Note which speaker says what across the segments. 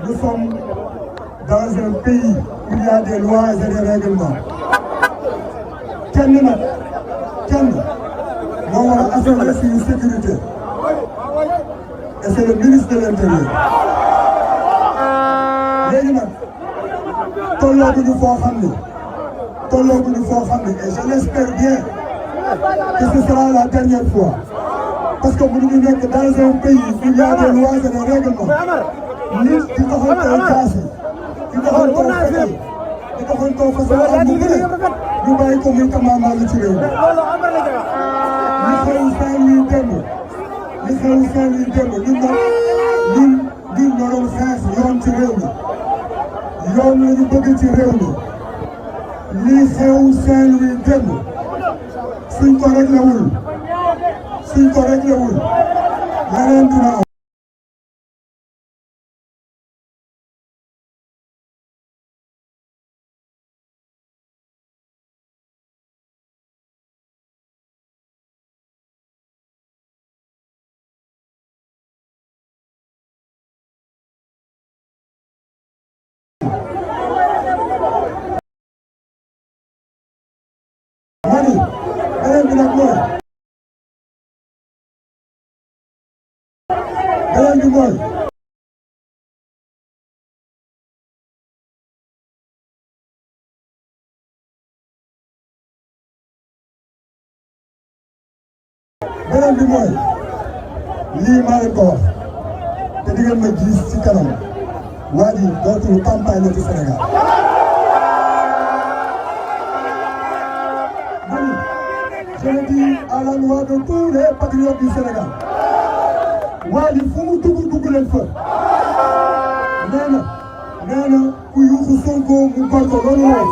Speaker 1: Nous sommes dans un pays où il y a des lois et des règlements. Kenn moo war a assurer suñu sécurité et c'est le ministre de l'Intérieur. Léegi nag tollooguñu foo xam ni et je l'espère bien que ce sera la dernière fois. Parce que mënuñu nekk dans un pays où il y a des lois et des règlements nit di doxantoo jaasi di doxantoo fetal di doxantoo façon ak mu bëre ñu bàyyi ko muy tamaamaalu ci réew mi. li xew Saint-Louis démb ñun nag ñun ñoo doon xeex yoon ci réew mi yoon la ñu bëgg ci réew mi li xew Saint-Louis démb suñ ko réglé wul leneen dina am. mani beneen bi nag mooy lii maa leen ko wax te di ngeen ma gis ci kanam waa ji dootul campagne la ci Sénégal. Je le dis à la loi de tous les patriotes du Sénégal. waa ji fu mu dugg leen fa. nee na ku yuuxu Sonko mu bar ko loolu la wax.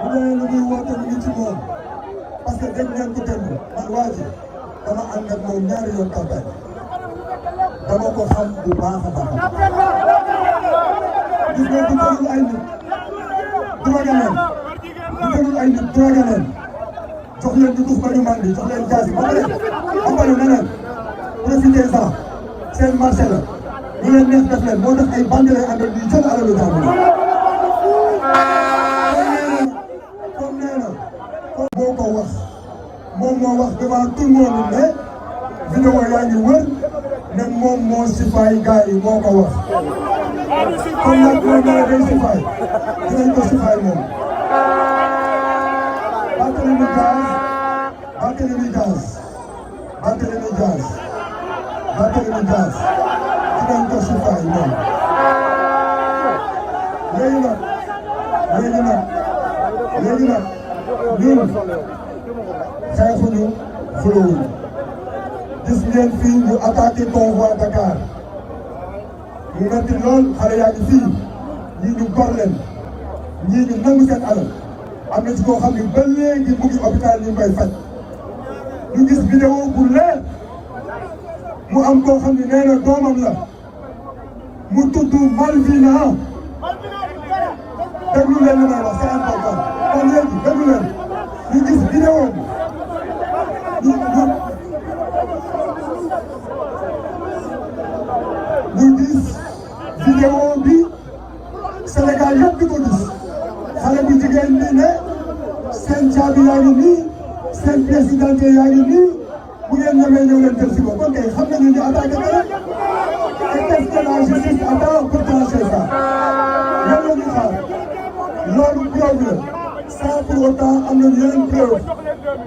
Speaker 1: bu dee lu muy woote lu ngi ci moom parce que dégg ngeen ko démb man waa ji dama ànd ak moom ñaari yoon campagne dama ko xam bu baax a baax. gis nga du tëjul ay nit drogué leen jox leen ñu dugg ba ñu mandi jox leen gaz yi ba pare neneen profitez-en seen marché la ñu leen neex def leen moo tax ay bandi lay àndal di jël alalu jàmbur comme nee na boo ko wax moom moo wax devant tout le monde ne vidéo yaa ngi wër ne moom moo sifaay gars yi moo ko wax comme nag moom nee na day sifaay dinañ ko sifaay moom. Barthélémy Dias dinañ ko sifaay moom. léegi nag ñun xeexuñu xulóowuñu gis ngeen fii ñu attaqué convoi Dakar mu metti lool xale yaa ngi fii ñii ñu gor leen ñii ñu nangu seen alal am na ci koo xam ne ba léegi mu ngi hôpital ñu koy faj ñu gis vidéo bu leer mu am koo xam ne nee na doomam la mu tudd Malvina déglu leen li may wax c'est important kon léegi déglu leen ñu gis vidéo ñu gis vidéo bi Sénégal yëpp di ko gis xale bu jigéen bi ne seen caabi yaa ngi nii seen pièce d'identité yaa ngi nii bu ngeen ñemee ñëw leen jël si ko kon kay xam nañu ñu attaqué dara et qu'est-ce que la justice attend pour trancher ça loolu la ñu xaar loolu preuve la sans pour autant am nañu yeneen preuve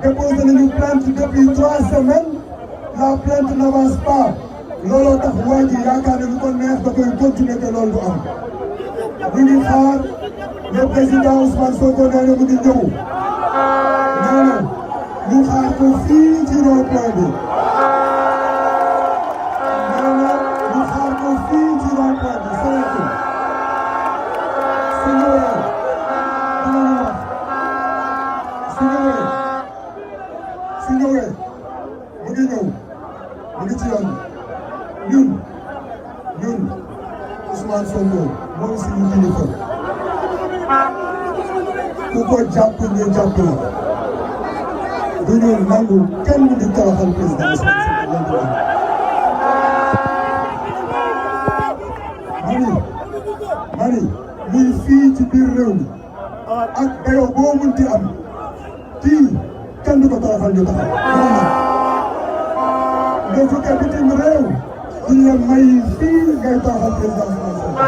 Speaker 1: déposé nañu plainte depuis 3 semaines la plainte n'avance pas looloo tax waa ji yaakaar ne lu ko neex da koy continuer te loolu du am ñu ngi xaar le président Ousmane Sonko nee na mu ngi ñëw nee na ñu xaar ko fii ci rond-point bi nee na ñu xaar ko fii ci rond-point bi soreetul su ñëwee dinañu wax su ñëwee mu ngi ñëw mu ngi ci yoon ñun Ousmane Sonko mooy suñu kilifa ku ko jàpp ñu jàpp la du ñu nangu kenn di toroxal président Ousmane Sonko mani muy fii ci biir réew mi ak dayoo boo munti am kii kenn du ko toroxal ñu taxaw nga jóge bitim réew di la may fii ngay toroxal président Ousmane Sonko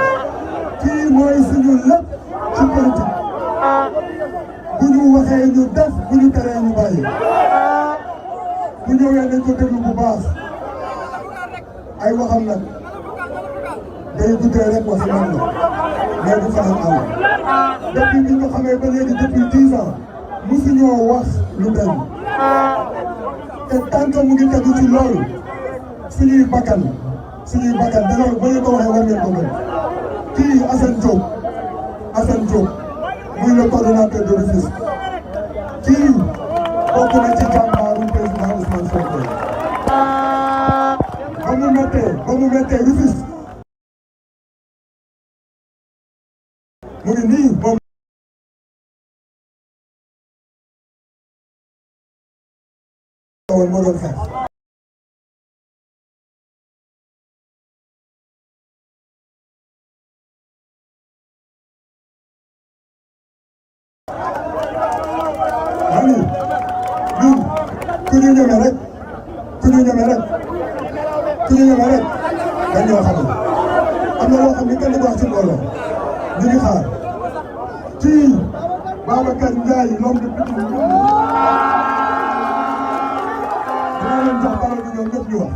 Speaker 1: kii mooy suñu lépp ci politique bu ñu waxee ñu def bu ñu teree ñu bàyyi bu ñëwee nañ ko déglu bu baax ay waxam nag day guddee rek waxi man la mais du fanaan àll depuis bi ñu xamee ba léegi depuis 10 ans musuñoo wax lu dañ te tant que mu ngi tegu ci loolu suñuy bakkan te loolu ba ñu ko waxee war ngeen ko gën kii Assane Diop muy le coordonnateur de Rufisque kii bokk na ci jàmbaaru président Ousmane Sonko ba mu mettee Rufisque mu ngi nii moom moo doon xeex ñun ku ñu ñeme rek dañoo xamal am na loo xam ne kenn du ko wax ci mbooloo ñu ngi xaar kii Babacar Ndiaye l'homme de Pikine dinaa leen jox parole bi ñoom ñëpp ñu wax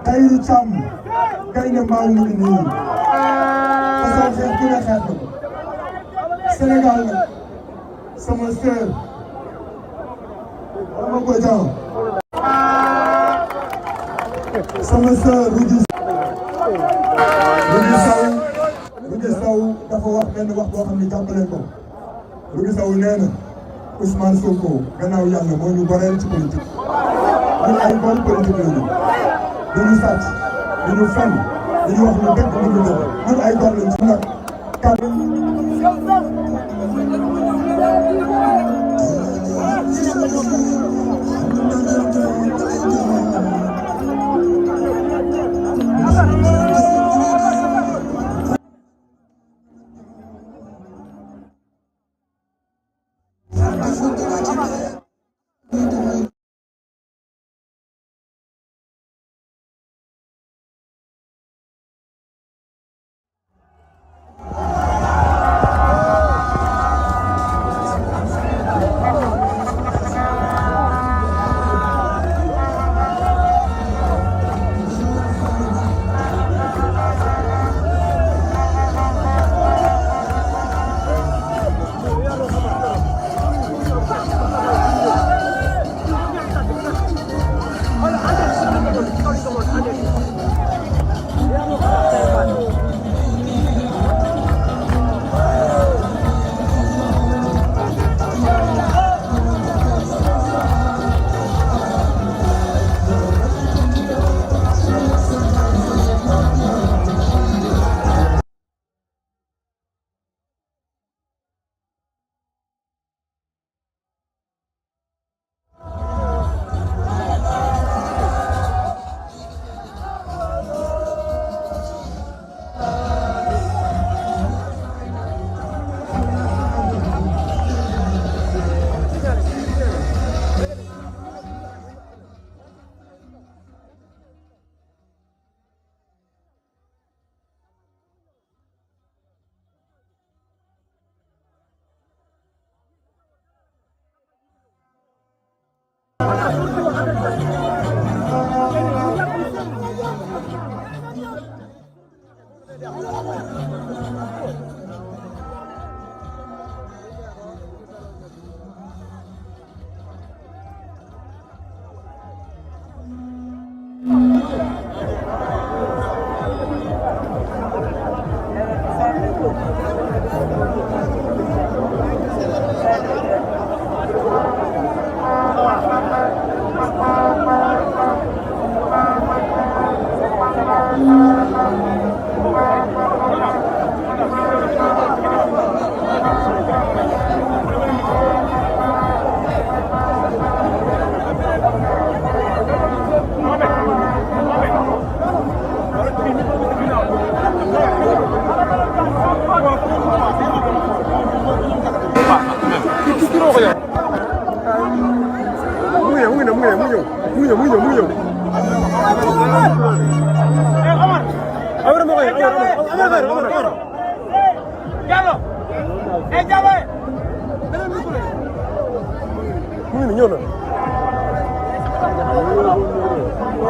Speaker 1: Tahirou Thiam gaynde mbaaw mu ngi nii façon xeex ku ne xeex na ko Sénégal nag sama sœur Rama Bodian sama sœur Rougui Sow dafa wax benn wax boo xam ne jàppale ko Rougui Sow nee na Ousmane Sonko gannaaw yàlla moo ñu boreel ci politique ñun ay bon politique lañu duñu sàcc duñu fen dañu wax lu dëgg lu dëgg ñun ay gor lañ ci nag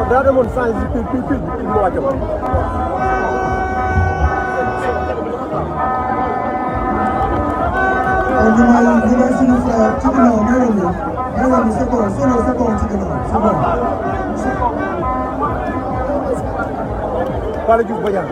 Speaker 2: daa demoon saa yi pile mu wàcc ma.
Speaker 1: ñu may suñu frère ci ginnaaw may woon c'est bon ci ginnaaw c'est bon.
Speaker 2: Fallou Diouf Badiane